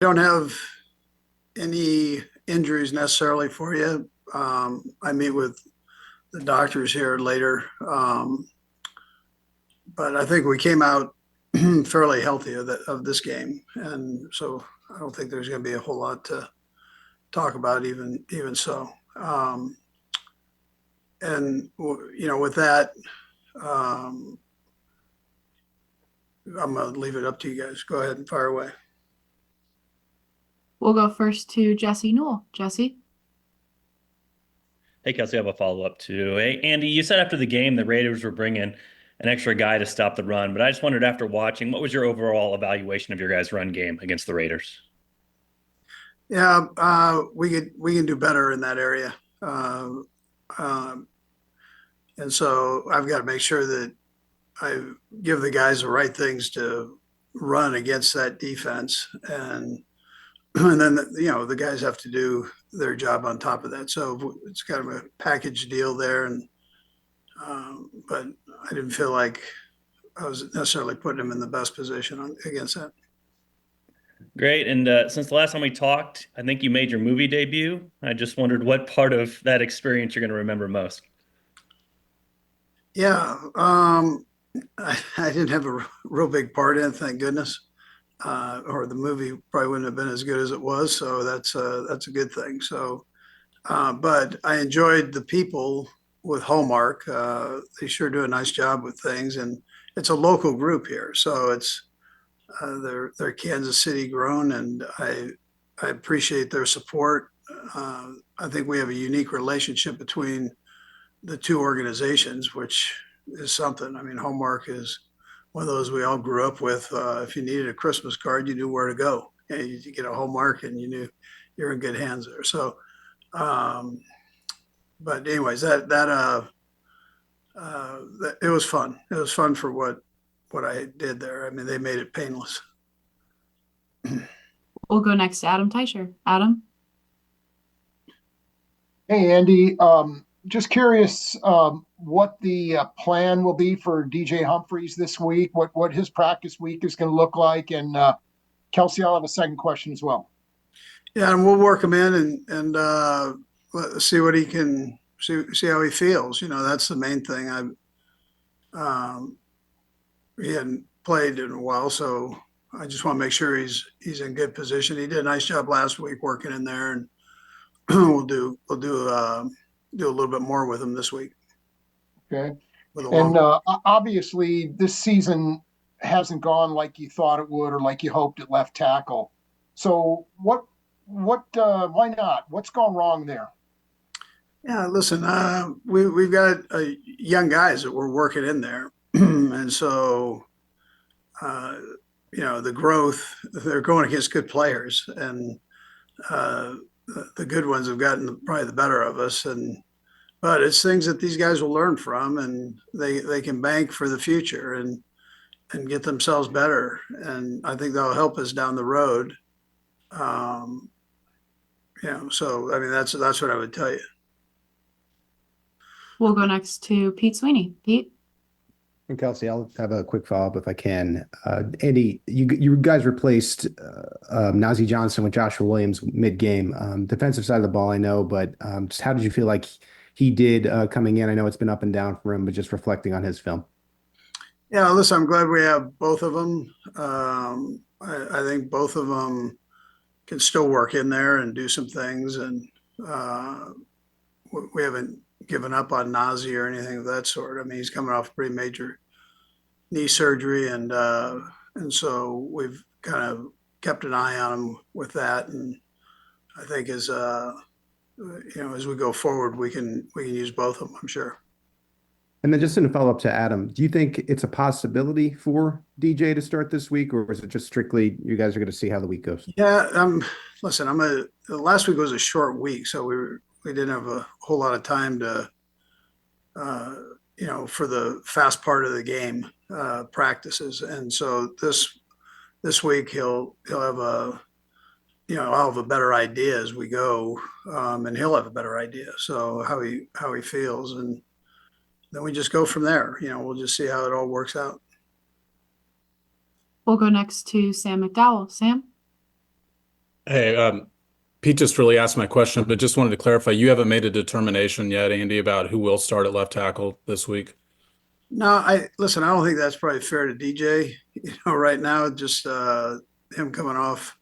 Don't have any injuries necessarily for you. I meet with the doctors here later, but I think we came out fairly healthy of this game, and so I don't think there's going to be a whole lot to talk about, even so. And with that, um, I'm going to leave it up to you guys. Go ahead and fire away. We'll go first to Jesse Newell. Jesse? Hey, Kelsey, I have a follow-up too. Hey, Andy, you said after the game the Raiders were bringing an extra guy to stop the run, but I just wondered after watching, what was your overall evaluation of your guys' run game against the Raiders? Yeah, we can do better in that area. Uh, um, and so I've got to make sure that I give the guys the right things to run against that defense, and and then the guys have to do their job on top of that. So it's kind of a package deal there, and but I didn't feel like I was necessarily putting them in the best position against that. Great. And since the last time we talked, I think you made your movie debut. I just wondered what part of that experience you're going to remember most. Yeah, I didn't have a real big part in it, thank goodness. Or the movie probably wouldn't have been as good as it was, so that's a good thing. So, but I enjoyed the people with Hallmark. They sure do a nice job with things, and it's a local group here, so they're Kansas City grown, and I appreciate their support. I think we have a unique relationship between the two organizations, which is something. I mean, Hallmark is one of those we all grew up with. If you needed a Christmas card, you knew where to go. And you get a Hallmark, and you knew you're in good hands there. So, um, but anyways, it was fun. It was fun for what I did there. I mean, they made it painless. We'll go next to Adam Teicher. Adam? Hey, Andy. Just curious what the plan will be for DJ Humphries this week, what his practice week is going to look like. And Kelsey, I'll have a second question as well. Yeah, and we'll work him in and see what he can see how he feels. That's the main thing. He hadn't played in a while, so I just want to make sure he's in good position. He did a nice job last week working in there, and we'll do a little bit more with him this week. Okay. And obviously, this season hasn't gone like you thought it would or like you hoped at left tackle. So why not? What's gone wrong there? Yeah, listen, we've got young guys that we're working in there, and so uh, the growth. They're going against good players, and uh, the good ones have gotten probably the better of us, but it's things that these guys will learn from, and they can bank for the future and get themselves better, and I think that'll help us down the road. Um, so I mean that's what I would tell you. We'll go next to Pete Sweeney. Pete? And Kelsey, I'll have a quick follow-up if I can. Andy, you guys replaced Najee Johnson with Joshua Williams mid-game. Defensive side of the ball, I know, but just how did you feel like he did coming in? I know it's been up and down for him, but just reflecting on his film. Yeah, listen, I'm glad we have both of them. I think both of them can still work in there and do some things, and we haven't given up on Nazi or anything of that sort. I mean, he's coming off pretty major knee surgery, and so we've kind of kept an eye on him with that. And I think as we go forward, we can use both of them, I'm sure. And then just in a follow-up to Adam, do you think it's a possibility for DJ to start this week, or is it just strictly you guys are going to see how the week goes? Yeah, listen, last week was a short week, so we didn't have a whole lot of time to for the fast part of the game practices, and so this week he'll have I'll have a better idea as we go, and he'll have a better idea. So how he feels, and then we just go from there. We'll just see how it all works out. We'll go next to Sam McDowell. Sam? Hey, Pete just really asked my question, but just wanted to clarify, you haven't made a determination yet, Andy, about who will start at left tackle this week? No, listen, I don't think that's probably fair to DJ. Right now, just him coming off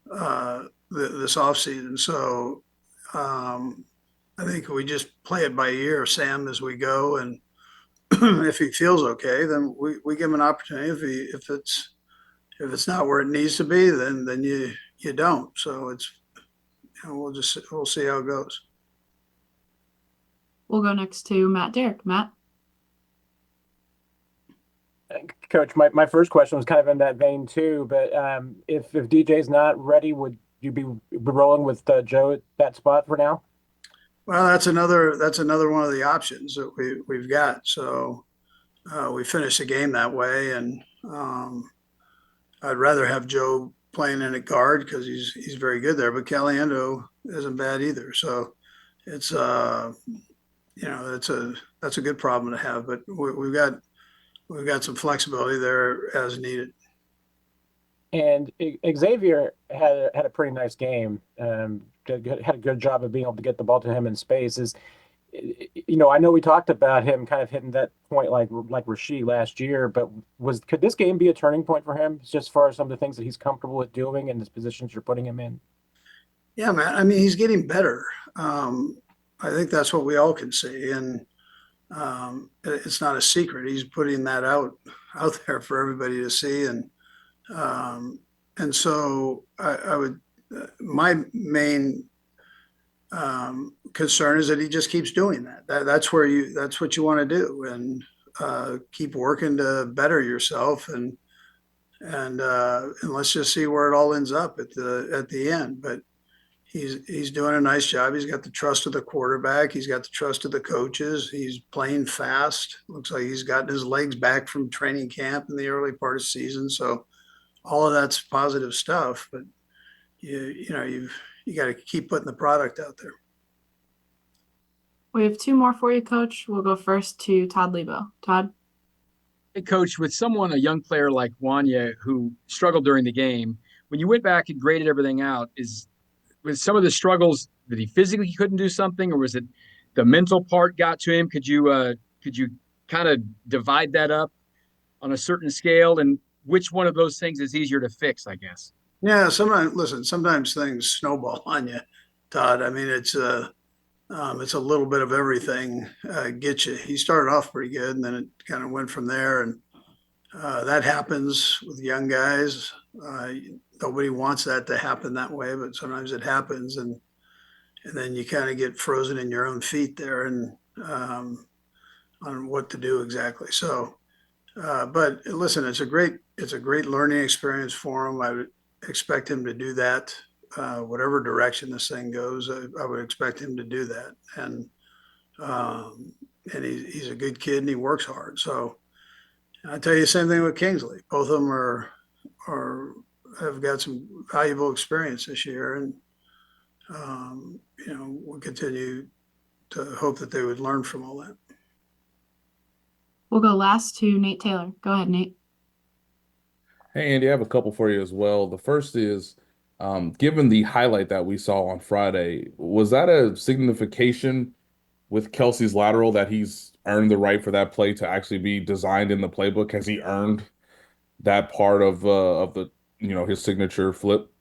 this offseason. So I think we just play it by ear, Sam, as we go. And if he feels okay, then we give him an opportunity. If it's not where it needs to be, then you don't. So we'll see how it goes. We'll go next to Matt Derrick. Matt. Coach, my first question was kind of in that vein too, but if DJ's not ready, would you be rolling with Joe at that spot for now? Well, that's another one of the options that we've got. So we finished the game that way, and I'd rather have Joe playing in at guard because he's very good there. But Caliendo isn't bad either. So it's that's a good problem to have. But we've got some flexibility there as needed. And Xavier had a pretty nice game. Had a good job of being able to get the ball to him in space. I know we talked about him kind of hitting that point like Rasheed last year, but could this game be a turning point for him, just as far as some of the things that he's comfortable with doing and the positions you're putting him in? Yeah, man. I mean, he's getting better. I think that's what we all can see, and it's not a secret. He's putting that out there for everybody to see, and so I would. My main concern is that he just keeps doing that. That's what you want to do, and keep working to better yourself, and let's just see where it all ends up at the end. But he's doing a nice job. He's got the trust of the quarterback. He's got the trust of the coaches. He's playing fast. Looks like he's gotten his legs back from training camp in the early part of the season. So all of that's positive stuff. But you got to keep putting the product out there. We have two more for you, Coach. We'll go first to Todd Lebo. Todd. Hey, Coach, with a young player like Wanya who struggled during the game, when you went back and graded everything out, was some of the struggles that he physically couldn't do something, or was it the mental part got to him? Could you kind of divide that up on a certain scale, and which one of those things is easier to fix, I guess? Yeah, sometimes things snowball on you, Todd. I mean, it's a little bit of everything gets you. He started off pretty good, and then it kind of went from there, and that happens with young guys. Nobody wants that to happen that way, but sometimes it happens, and then you kind of get frozen in your own feet there, and on what to do exactly. So, but listen, it's a great learning experience for him. I would expect him to do that, whatever direction this thing goes. I would expect him to do that, and he's a good kid and he works hard. So I tell you the same thing with Kingsley. Both of them have got some valuable experience this year, and we'll continue to hope that they would learn from all that. We'll go last to Nate Taylor. Go ahead, Nate. Hey, Andy, I have a couple for you as well. The first is, given the highlight that we saw on Friday, was that a signification with Kelsey's lateral that he's earned the right for that play to actually be designed in the playbook? Has he earned that part of the his signature flip?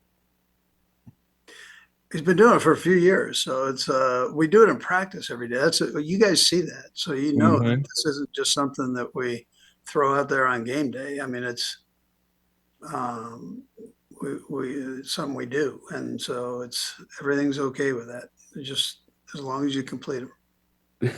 He's been doing it for a few years, so it's we do it in practice every day. You guys see that, so that this isn't just something that we throw out there on game day. I mean, it's it's something we do, and so everything's okay with that. It's just as long as you complete them.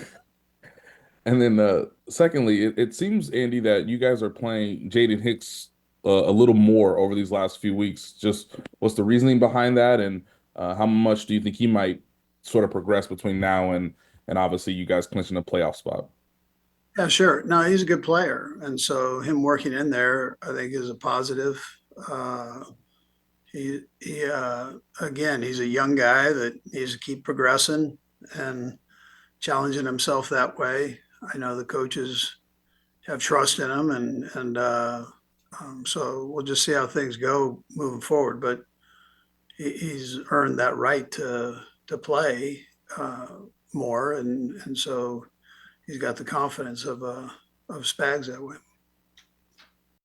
And then secondly, it seems, Andy, that you guys are playing Jaden Hicks a little more over these last few weeks. Just what's the reasoning behind that, and how much do you think he might sort of progress between now and obviously you guys clinching a playoff spot? Yeah, sure. No, he's a good player, and so him working in there, I think, is a positive. Again, he's a young guy that needs to keep progressing and challenging himself that way. I know the coaches have trust in him, and so we'll just see how things go moving forward. But he's earned that right to play more, and so he's got the confidence of Spags that way.